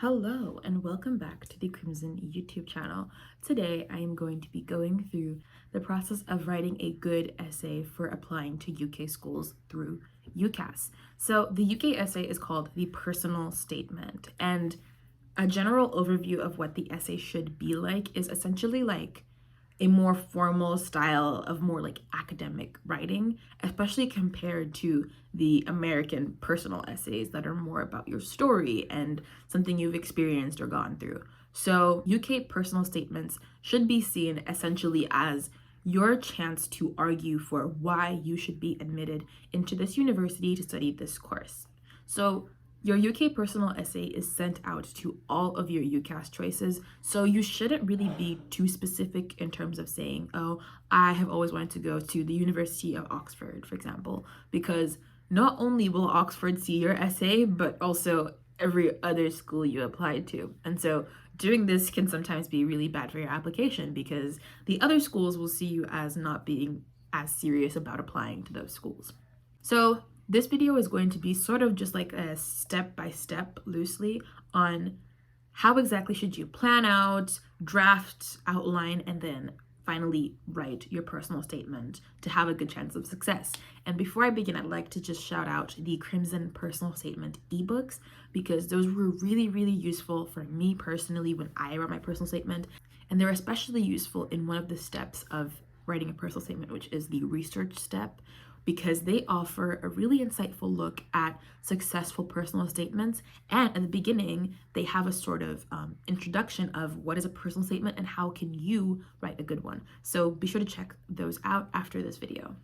Hello and welcome back to the Crimson YouTube channel. Today I am going to be going through the process of writing a good essay for applying to UK schools through UCAS. So the UK essay is called the personal statement, and a general overview of what the essay should be like is essentially like a more formal style of more like academic writing, especially compared to the American personal essays that are more about your story and something you've experienced or gone through. So, UK personal statements should be seen essentially as your chance to argue for why you should be admitted into this university to study this course. So, your UK personal essay is sent out to all of your UCAS choices, so you shouldn't really be too specific in terms of saying, oh, I have always wanted to go to the University of Oxford, for example, because not only will Oxford see your essay, but also every other school you applied to. And so doing this can sometimes be really bad for your application because the other schools will see you as not being as serious about applying to those schools. So this video is going to be sort of just like a step-by-step loosely on how exactly should you plan out, draft, outline, and then finally write your personal statement to have a good chance of success. And before I begin, I'd like to just shout out the Crimson Personal Statement ebooks because those were really, really useful for me personally when I wrote my personal statement. And they're especially useful in one of the steps of writing a personal statement, which is the research step, because they offer a really insightful look at successful personal statements. And at the beginning, they have a sort of introduction of what is a personal statement and how can you write a good one. So be sure to check those out after this video.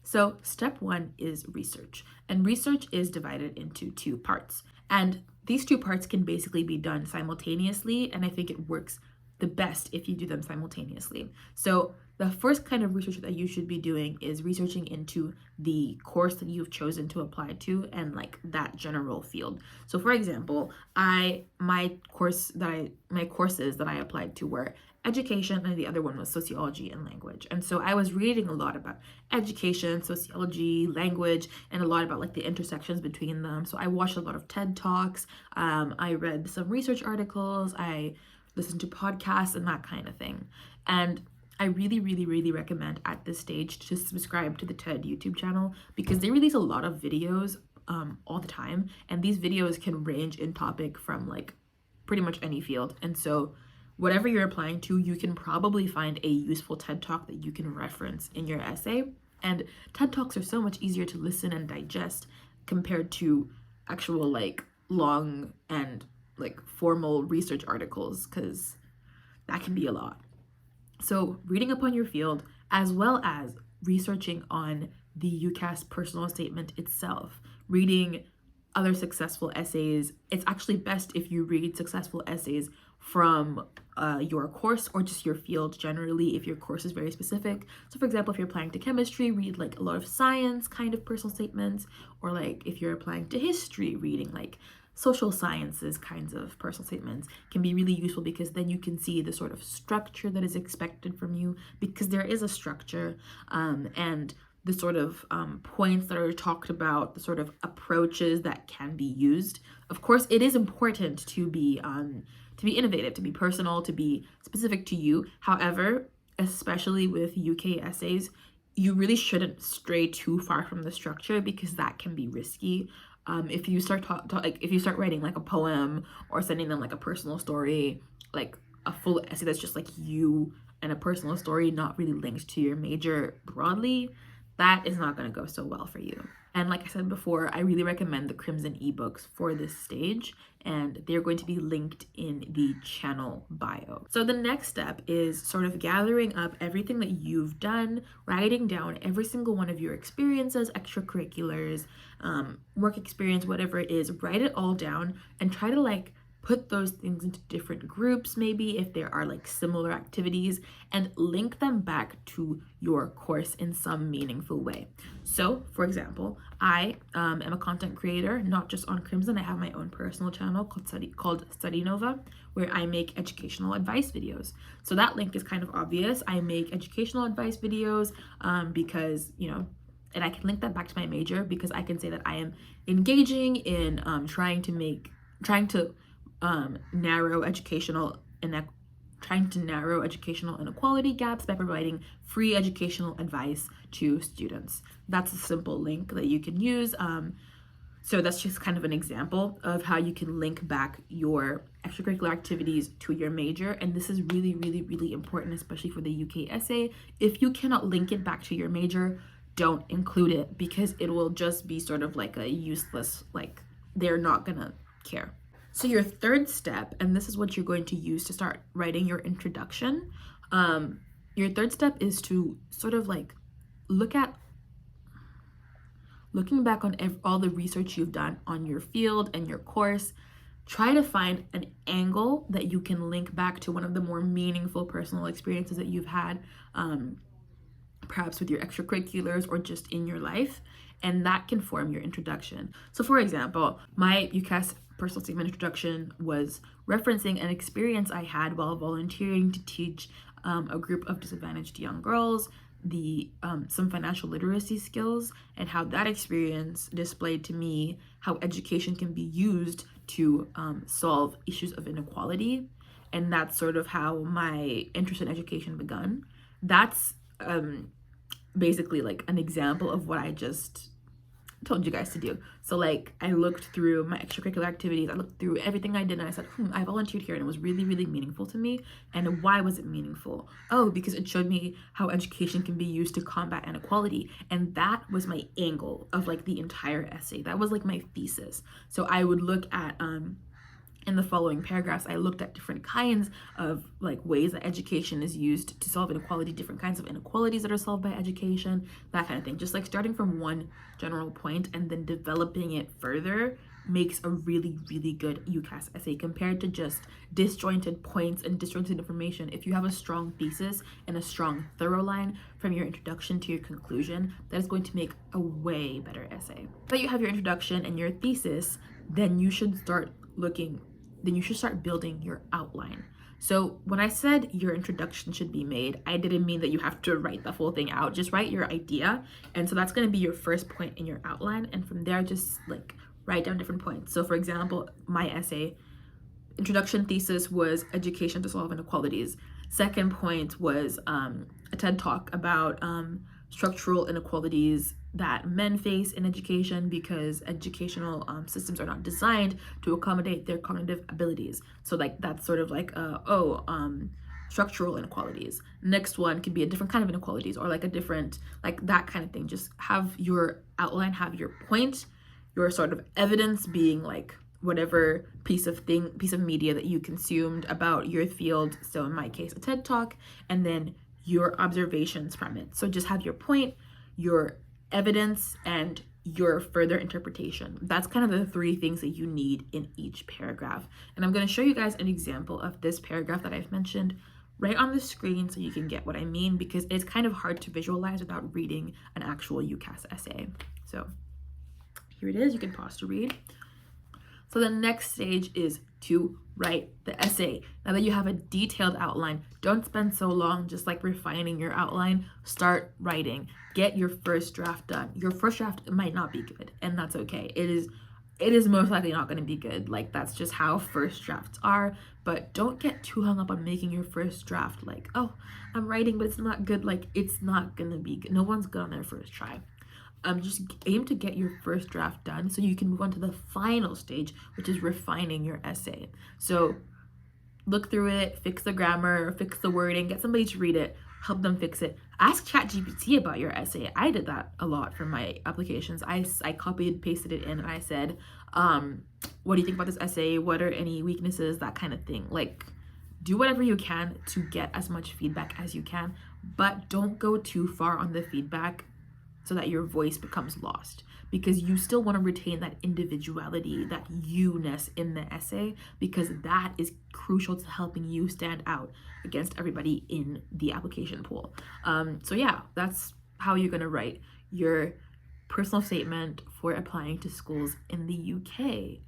So step one is research, and research is divided into two parts. And these two parts can basically be done simultaneously, and I think it works the best if you do them simultaneously. So the first kind of research that you should be doing is researching into the course that you've chosen to apply to and like that general field. So for example, my courses that I applied to were education, and the other one was sociology and language. And so I was reading a lot about education, sociology, language, and a lot about like the intersections between them. So I watched a lot of TED Talks, I read some research articles, I listened to podcasts and that kind of thing. And I really, really, really recommend at this stage to subscribe to the TED YouTube channel because they release a lot of videos all the time. And these videos can range in topic from like pretty much any field. And so whatever you're applying to, you can probably find a useful TED Talk that you can reference in your essay. And TED Talks are so much easier to listen and digest compared to actual like long and like formal research articles, because that can be a lot. So reading up on your field as well as researching on the UCAS personal statement itself, reading other successful essays. It's actually best if you read successful essays from your course or just your field generally if your course is very specific. So for example, if you're applying to chemistry, read like a lot of science kind of personal statements, or like if you're applying to history, reading like social sciences kinds of personal statements can be really useful because then you can see the sort of structure that is expected from you, because there is a structure, and the sort of points that are talked about, the sort of approaches that can be used. Of course, it is important to be innovative, to be personal, to be specific to you. However, especially with UK essays, you really shouldn't stray too far from the structure because that can be risky. If you start if you start writing like a poem or sending them like a personal story, like a full essay that's just like you and a personal story not really linked to your major broadly, that is not going to go so well for you. And like I said before, I really recommend the Crimson ebooks for this stage, and they're going to be linked in the channel bio. So the next step is sort of gathering up everything that you've done, writing down every single one of your experiences, extracurriculars, work experience, whatever it is, write it all down and try to like put those things into different groups, maybe if there are like similar activities, and link them back to your course in some meaningful way. So for example, I am a content creator, not just on Crimson. I have my own personal channel called Study Nova, where I make educational advice videos. So that link is kind of obvious. I make educational advice videos because, you know, and I can link that back to my major because I can say that I am engaging in trying to trying to narrow educational inequality gaps by providing free educational advice to students. That's a simple link that you can use. So that's just kind of an example of how you can link back your extracurricular activities to your major. And this is really, really, really important, especially for the UK essay. If you cannot link it back to your major, don't include it, because it will just be sort of like a useless, like they're not gonna care. So your third step, and this is what you're going to use to start writing your introduction. Your third step is to sort of like looking back on all the research you've done on your field and your course. Try to find an angle that you can link back to one of the more meaningful personal experiences that you've had, perhaps with your extracurriculars or just in your life, and that can form your introduction. So for example, my UCAS personal statement introduction was referencing an experience I had while volunteering to teach a group of disadvantaged young girls some financial literacy skills, and how that experience displayed to me how education can be used to solve issues of inequality. And that's sort of how my interest in education begun. That's basically like an example of what I just told you guys to do. So like I looked through my extracurricular activities, I looked through everything I did, and I said, I volunteered here and it was really, really meaningful to me. And why was it meaningful? Oh, because it showed me how education can be used to combat inequality. And that was my angle of like the entire essay. That was like my thesis. So I would look at in the following paragraphs, I looked at different kinds of like ways that education is used to solve inequality, different kinds of inequalities that are solved by education, that kind of thing. Just like starting from one general point and then developing it further makes a really, really good UCAS essay compared to just disjointed points and disjointed information. If you have a strong thesis and a strong thorough line from your introduction to your conclusion, that is going to make a way better essay. But you have your introduction and your thesis, then you should start building your outline. So when I said your introduction should be made, I didn't mean that you have to write the full thing out. Just write your idea. And so that's going to be your first point in your outline. And from there, just like write down different points. So for example, my essay introduction thesis was education to solve inequalities. Second point was a TED talk about structural inequalities that men face in education because educational systems are not designed to accommodate their cognitive abilities. So like that's sort of like structural inequalities. Next one could be a different kind of inequalities, or like a different, like that kind of thing. Just have your outline, have your point, your sort of evidence being like whatever piece of media that you consumed about your field. So in my case, a TED talk, and then your observations from it. So just have your point, your evidence, and your further interpretation. That's kind of the three things that you need in each paragraph. And I'm going to show you guys an example of this paragraph that I've mentioned right on the screen so you can get what I mean, because it's kind of hard to visualize without reading an actual UCAS essay. So here it is. You can pause to read. So the next stage is to write the essay. Now that you have a detailed outline, don't spend so long just like refining your outline. Start writing. Get your first draft done. Your first draft might not be good, and that's okay. It is most likely not going to be good. Like that's just how first drafts are. But don't get too hung up on making your first draft like, oh, I'm writing, but it's not good. Like it's not going to be good. No one's good on their first try. Just aim to get your first draft done so you can move on to the final stage, which is refining your essay. So look through it, fix the grammar, fix the wording, get somebody to read it, help them fix it. Ask ChatGPT about your essay. I did that a lot for my applications. I copied, pasted it in, and I said, what do you think about this essay? What are any weaknesses? That kind of thing. Like, do whatever you can to get as much feedback as you can, but don't go too far on the feedback so that your voice becomes lost, because you still want to retain that individuality, that you-ness in the essay, because that is crucial to helping you stand out against everybody in the application pool. So yeah, that's how you're going to write your personal statement for applying to schools in the UK.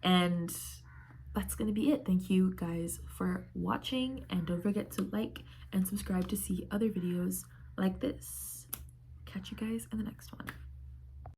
And that's going to be it. Thank you guys for watching, and don't forget to like and subscribe to see other videos like this. Catch you guys in the next one.